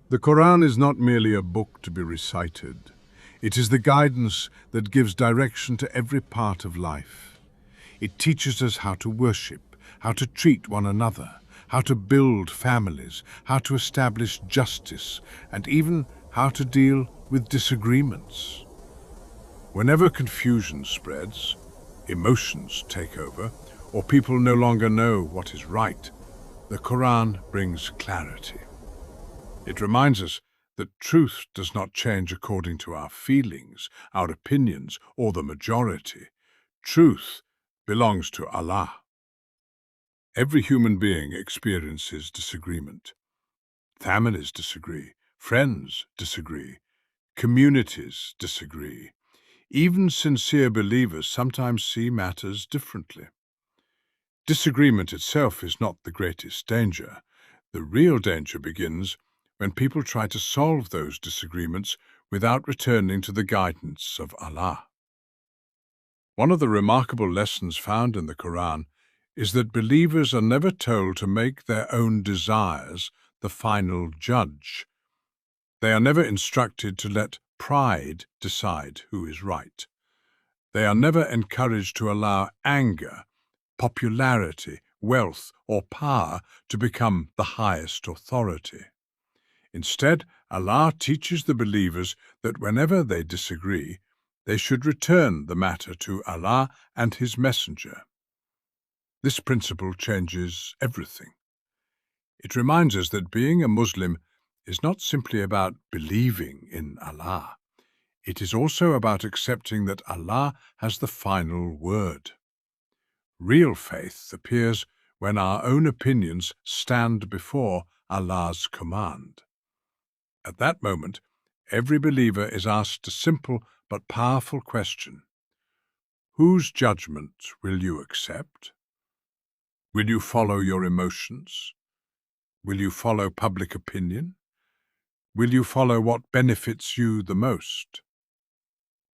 The Quran is not merely a book to be recited. It is the guidance that gives direction to every part of life. It teaches us how to worship, how to treat one another, how to build families, how to establish justice, and even how to deal with disagreements. Whenever confusion spreads, emotions take over, or people no longer know what is right, the Quran brings clarity. It reminds us that truth does not change according to our feelings, our opinions, or the majority. Truth belongs to Allah. Every human being experiences disagreement. Families disagree, friends disagree, communities disagree. Even sincere believers sometimes see matters differently. Disagreement itself is not the greatest danger. The real danger begins when people try to solve those disagreements without returning to the guidance of Allah. One of the remarkable lessons found in the Quran is that believers are never told to make their own desires the final judge. They are never instructed to let pride decide who is right. They are never encouraged to allow anger, popularity, wealth, or power to become the highest authority. Instead, Allah teaches the believers that whenever they disagree, they should return the matter to Allah and His Messenger. This principle changes everything. It reminds us that being a Muslim is not simply about believing in Allah. It is also about accepting that Allah has the final word. Real faith appears when our own opinions stand before Allah's command. At that moment, every believer is asked a simple but powerful question. Whose judgment will you accept? Will you follow your emotions? Will you follow public opinion? Will you follow what benefits you the most?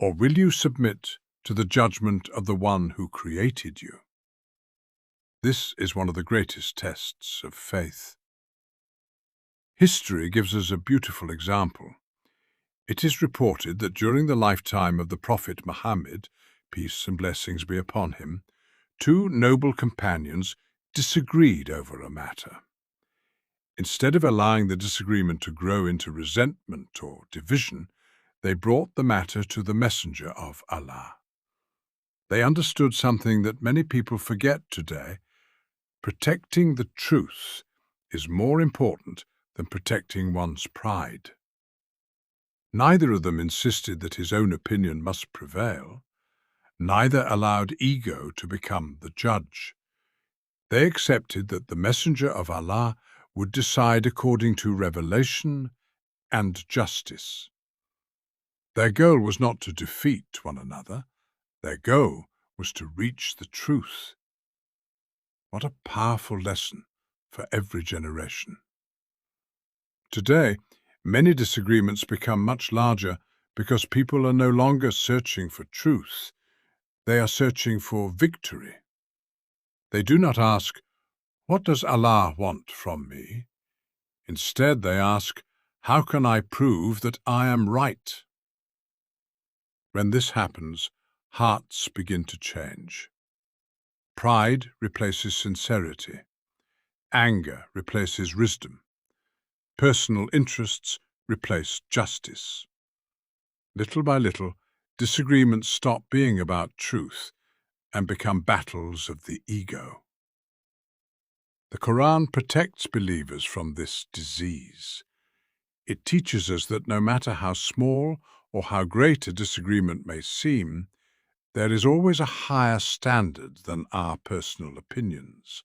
Or will you submit to the judgment of the one who created you? This is one of the greatest tests of faith. History gives us a beautiful example. It is reported that during the lifetime of the Prophet Muhammad, peace and blessings be upon him, two noble companions disagreed over a matter. Instead of allowing the disagreement to grow into resentment or division, they brought the matter to the Messenger of Allah. They understood something that many people forget today. Protecting the truth is more important than protecting one's pride. Neither of them insisted that his own opinion must prevail. Neither allowed ego to become the judge. They accepted that the Messenger of Allah would decide according to revelation and justice. Their goal was not to defeat one another. Their goal was to reach the truth. What a powerful lesson for every generation. Today, many disagreements become much larger because people are no longer searching for truth. They are searching for victory. They do not ask, "What does Allah want from me?" Instead, they ask, "How can I prove that I am right?" When this happens, hearts begin to change. Pride replaces sincerity. Anger replaces wisdom. Personal interests replace justice. Little by little, disagreements stop being about truth and become battles of the ego. The Quran protects believers from this disease. It teaches us that no matter how small or how great a disagreement may seem, there is always a higher standard than our personal opinions.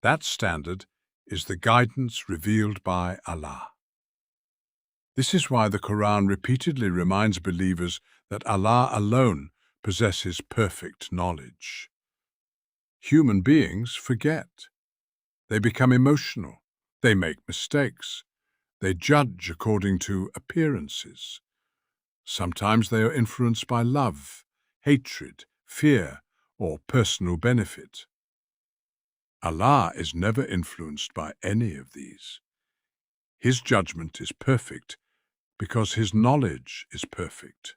That standard is the guidance revealed by Allah. This is why the Quran repeatedly reminds believers that Allah alone possesses perfect knowledge. Human beings forget. They become emotional. They make mistakes. They judge according to appearances. Sometimes they are influenced by love, hatred, fear, or personal benefit. Allah is never influenced by any of these. His judgment is perfect because his knowledge is perfect.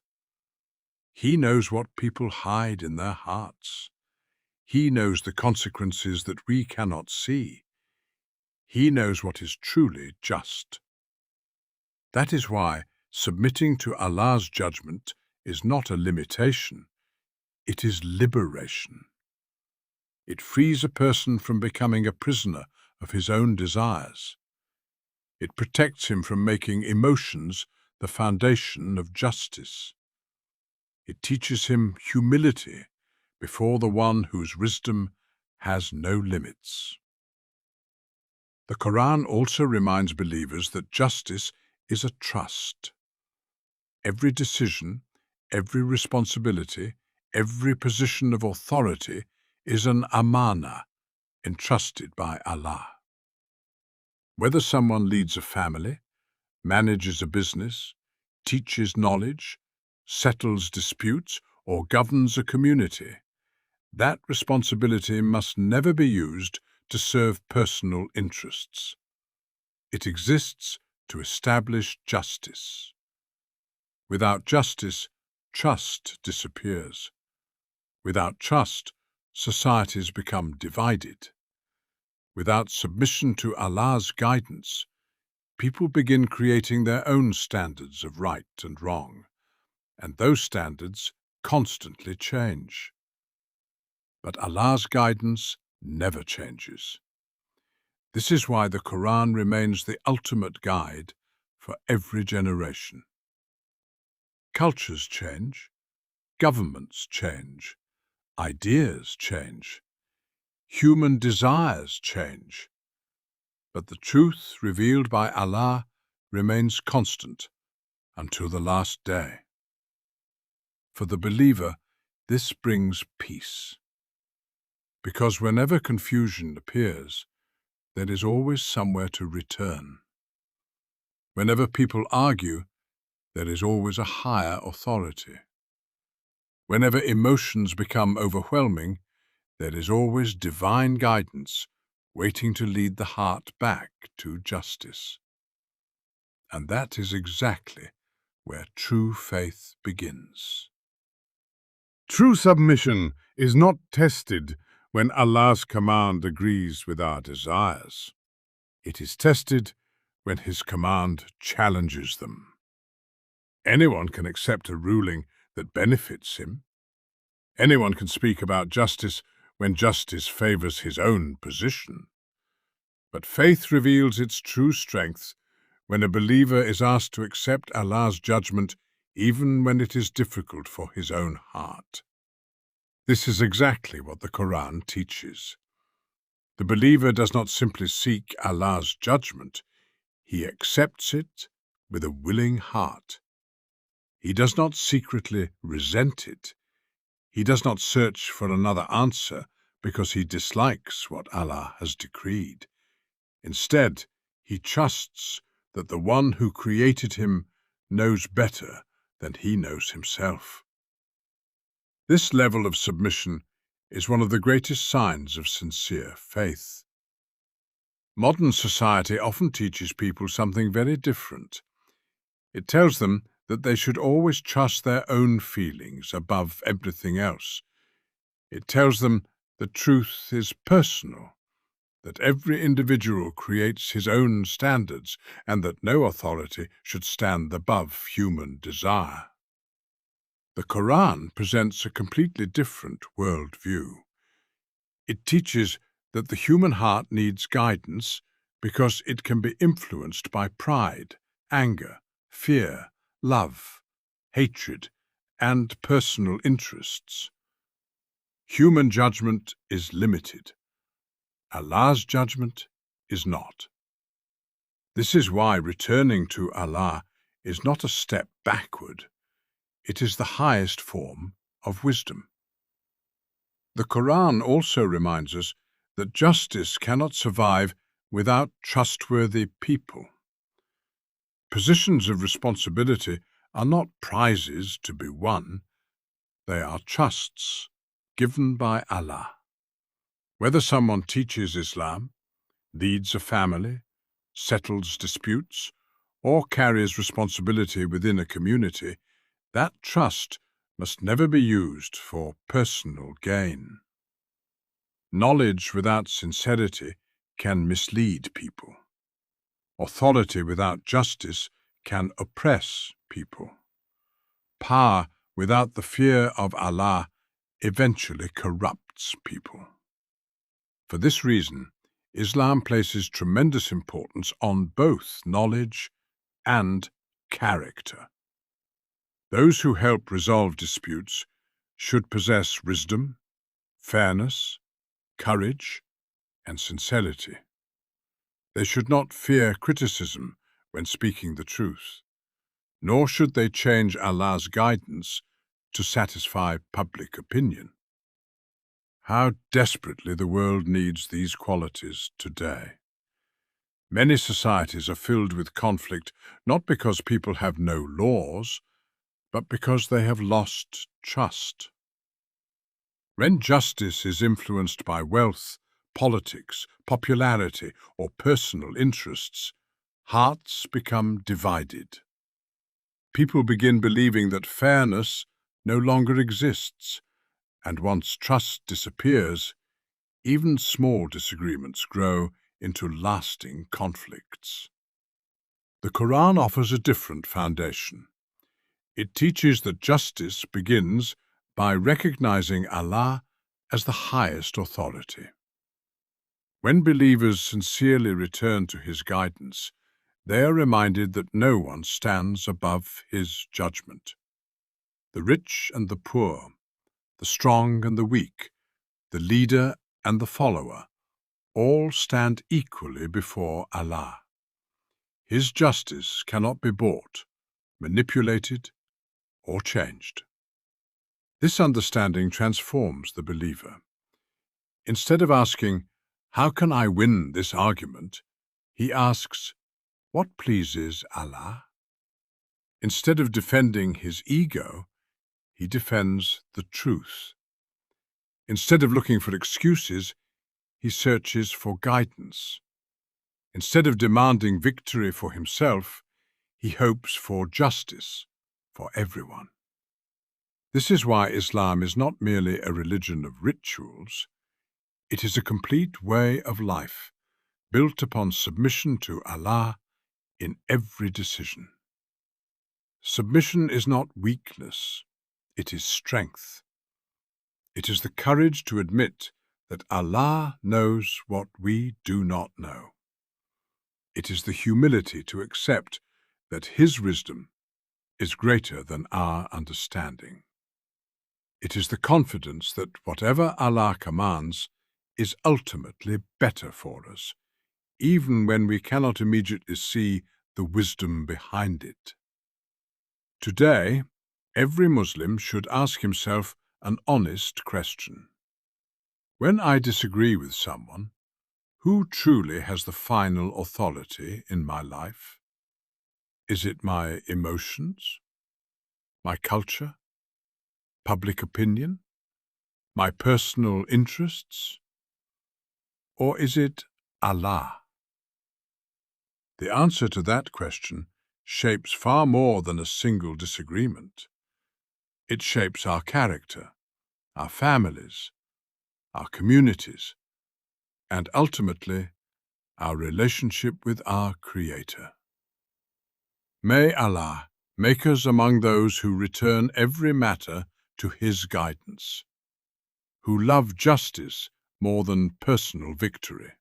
He knows what people hide in their hearts. He knows the consequences that we cannot see. He knows what is truly just. That is why submitting to Allah's judgment is not a limitation, it is liberation. It frees a person from becoming a prisoner of his own desires. It protects him from making emotions the foundation of justice. It teaches him humility before the one whose wisdom has no limits. The Qur'an also reminds believers that justice is a trust. Every decision, every responsibility, every position of authority is an amana entrusted by Allah. Whether someone leads a family, manages a business, teaches knowledge, settles disputes, or governs a community, that responsibility must never be used to serve personal interests. It exists to establish justice. Without justice, trust disappears. Without trust, societies become divided. Without submission to Allah's guidance, people begin creating their own standards of right and wrong, and those standards constantly change. But Allah's guidance never changes. This is why the Qur'an remains the ultimate guide for every generation. Cultures change, governments change, ideas change, human desires change, but the truth revealed by Allah remains constant until the last day. For the believer, this brings peace, because whenever confusion appears, there is always somewhere to return. Whenever people argue, there is always a higher authority. Whenever emotions become overwhelming, there is always divine guidance waiting to lead the heart back to justice. And that is exactly where true faith begins. True submission is not tested when Allah's command agrees with our desires. It is tested when His command challenges them. Anyone can accept a ruling that benefits him. Anyone can speak about justice when justice favors his own position. But faith reveals its true strength when a believer is asked to accept Allah's judgment even when it is difficult for his own heart. This is exactly what the Qur'an teaches. The believer does not simply seek Allah's judgment, he accepts it with a willing heart. He does not secretly resent it. He does not search for another answer because he dislikes what Allah has decreed. Instead, he trusts that the one who created him knows better than he knows himself. This level of submission is one of the greatest signs of sincere faith. Modern society often teaches people something very different. It tells them that they should always trust their own feelings above everything else. It tells them that truth is personal, that every individual creates his own standards, and that no authority should stand above human desire. The Qur'an presents a completely different worldview. It teaches that the human heart needs guidance because it can be influenced by pride, anger, fear, love, hatred, and personal interests. Human judgment is limited. Allah's judgment is not. This is why returning to Allah is not a step backward. It is the highest form of wisdom. The Qur'an also reminds us that justice cannot survive without trustworthy people. Positions of responsibility are not prizes to be won. They are trusts given by Allah. Whether someone teaches Islam, leads a family, settles disputes, or carries responsibility within a community, that trust must never be used for personal gain. Knowledge without sincerity can mislead people. Authority without justice can oppress people. Power without the fear of Allah eventually corrupts people. For this reason, Islam places tremendous importance on both knowledge and character. Those who help resolve disputes should possess wisdom, fairness, courage, and sincerity. They should not fear criticism when speaking the truth, nor should they change Allah's guidance to satisfy public opinion. How desperately the world needs these qualities today. Many societies are filled with conflict not because people have no laws, but because they have lost trust. When justice is influenced by wealth, politics, popularity, or personal interests, hearts become divided. People begin believing that fairness no longer exists, and once trust disappears, even small disagreements grow into lasting conflicts. The Qur'an offers a different foundation. It teaches that justice begins by recognizing Allah as the highest authority. When believers sincerely return to His guidance, they are reminded that no one stands above His judgment. The rich and the poor, the strong and the weak, the leader and the follower, all stand equally before Allah. His justice cannot be bought, manipulated, or changed. This understanding transforms the believer. Instead of asking, "How can I win this argument?" he asks, "What pleases Allah?" Instead of defending his ego, he defends the truth. Instead of looking for excuses, he searches for guidance. Instead of demanding victory for himself, he hopes for justice for everyone. This is why Islam is not merely a religion of rituals. It is a complete way of life, built upon submission to Allah in every decision. Submission is not weakness, it is strength. It is the courage to admit that Allah knows what we do not know. It is the humility to accept that His wisdom is greater than our understanding. It is the confidence that whatever Allah commands is ultimately better for us, even when we cannot immediately see the wisdom behind it. Today, every Muslim should ask himself an honest question. When I disagree with someone, who truly has the final authority in my life? Is it my emotions, my culture, public opinion, my personal interests? Or is it Allah? The answer to that question shapes far more than a single disagreement. It shapes our character, our families, our communities, and ultimately, our relationship with our Creator. May Allah make us among those who return every matter to His guidance, who love justice more than personal victory,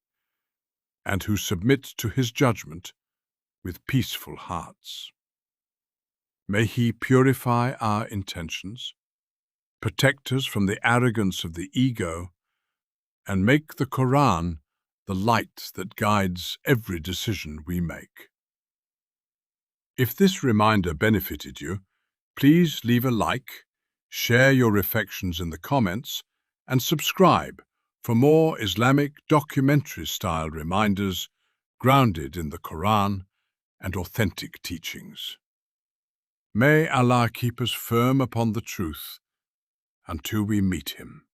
and who submit to His judgment with peaceful hearts. May He purify our intentions, protect us from the arrogance of the ego, and make the Qur'an the light that guides every decision we make. If this reminder benefited you, please leave a like, share your reflections in the comments, and subscribe for more Islamic documentary-style reminders grounded in the Qur'an and authentic teachings. May Allah keep us firm upon the truth until we meet Him.